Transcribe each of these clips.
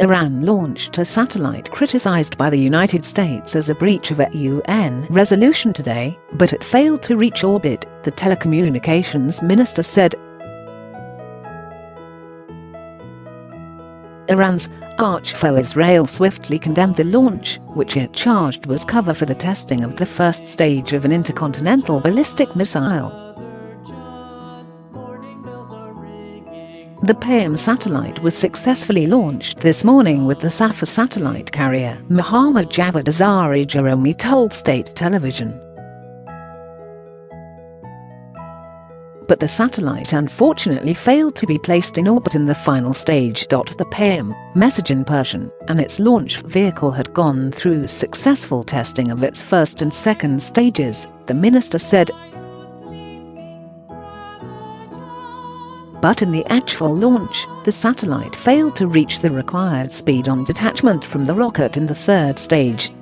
Iran launched a satellite criticized by the United States as a breach of a UN resolution today, but it failed to reach orbit, the telecommunications minister said. Iran's arch-foe Israel swiftly condemned the launch, which it charged was cover for the testing of the first stage of an intercontinental ballistic missile. The Payam satellite was successfully launched this morning with the Safa satellite carrier, Mohammad Javad Azari Jahromi told state television. But the satellite unfortunately failed to be placed in orbit in the final stage. The Payam, message in Persian, and its launch vehicle had gone through successful testing of its first and second stages, the minister said. But in the actual launch, the satellite failed to reach the required speed on detachment from the rocket in the third stage.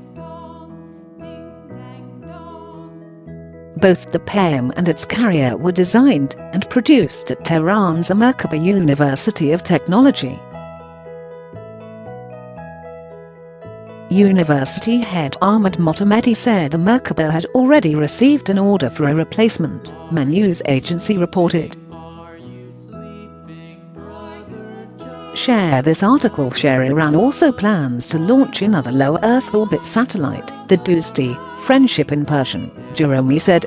Both the Payam and its carrier were designed and produced at Tehran's Merkaba University of Technology. University head Ahmad Mohammadi said the Merkaba had already received an order for a replacement, a news agency reported. Share this article. Iran also plans to launch another low Earth orbit satellite, the Dosti, friendship in Persian, Jahromi said.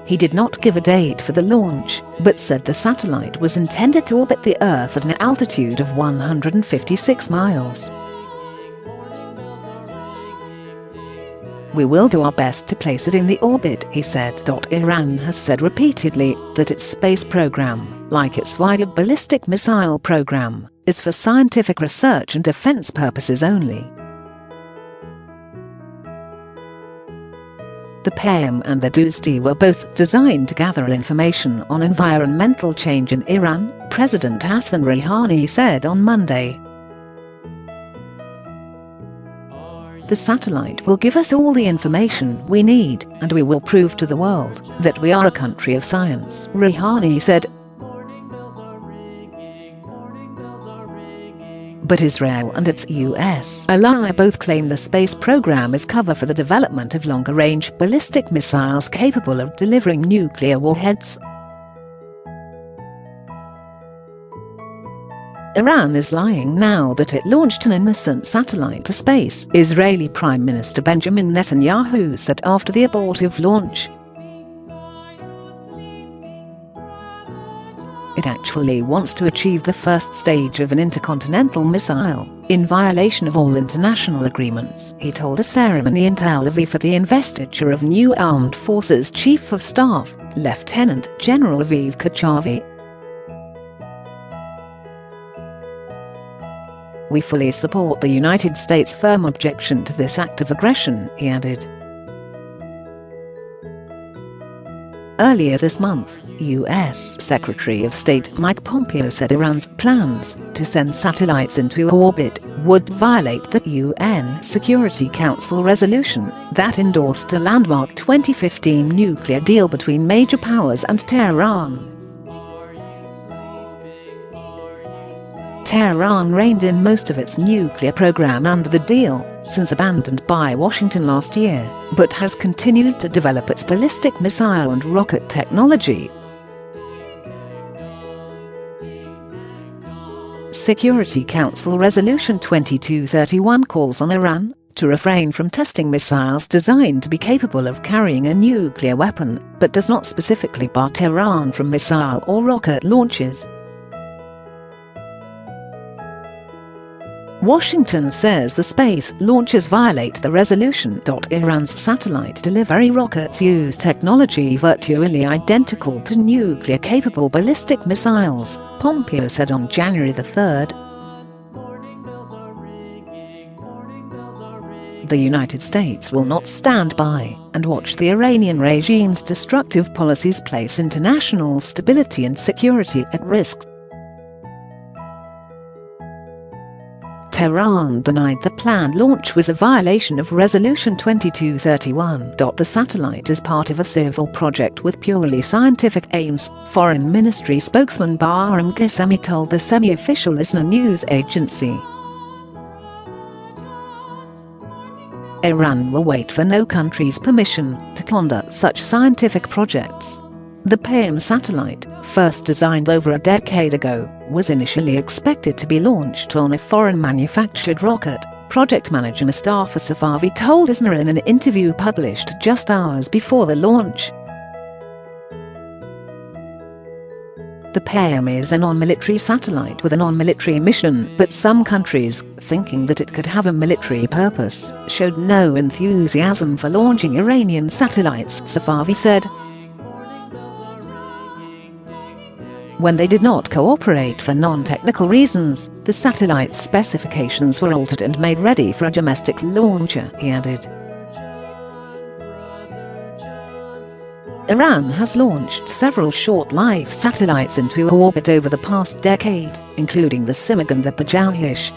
He did not give a date for the launch, but said the satellite was intended to orbit the Earth at an altitude of 156 miles. We will do our best to place it in the orbit, he said. Iran has said repeatedly that its space program, like its wider ballistic missile program, is for scientific research and defense purposes only. The Payam and the Dosti were both designed to gather information on environmental change in Iran, President Hassan Rouhani said on Monday. The satellite will give us all the information we need, and we will prove to the world that we are a country of science, Rouhani said. But Israel and its US ally both claim the space program is cover for the development of longer-range ballistic missiles capable of delivering nuclear warheads. Iran is lying now that it launched an innocent satellite to space, Israeli Prime Minister Benjamin Netanyahu said after the abortive launch. It actually wants to achieve the first stage of an intercontinental missile, in violation of all international agreements, he told a ceremony in Tel Aviv for the investiture of new Armed Forces Chief of Staff, Lieutenant General Aviv Kochavi. We fully support the United States' firm objection to this act of aggression, he added. Earlier this month, U.S. Secretary of State Mike Pompeo said Iran's plans to send satellites into orbit would violate the UN Security Council resolution that endorsed a landmark 2015 nuclear deal between major powers and Tehran. Tehran reined in most of its nuclear program under the deal, since abandoned by Washington last year, but has continued to develop its ballistic missile and rocket technology. Security Council Resolution 2231 calls on Iran to refrain from testing missiles designed to be capable of carrying a nuclear weapon, but does not specifically bar Tehran from missile or rocket launches. Washington says the space launches violate the resolution. Iran's satellite delivery rockets use technology virtually identical to nuclear-capable ballistic missiles, Pompeo said on January 3. The United States will not stand by and watch the Iranian regime's destructive policies place international stability and security at risk. Tehran denied the planned launch was a violation of Resolution 2231. The satellite is part of a civil project with purely scientific aims, Foreign Ministry spokesman Bahram Ghasemi told the semi-official ISNA news agency. Iran will wait for no country's permission to conduct such scientific projects. The Payam satellite, first designed over a decade ago, was initially expected to be launched on a foreign-manufactured rocket, project manager Mustafa Safavi told ISNA in an interview published just hours before the launch. The Payam is a non-military satellite with a non-military mission, but some countries, thinking that it could have a military purpose, showed no enthusiasm for launching Iranian satellites, Safavi said. When they did not cooperate for non-technical reasons, the satellite's specifications were altered and made ready for a domestic launcher, he added. Iran has launched several short-life satellites into orbit over the past decade, including the Simag and the Pajanish.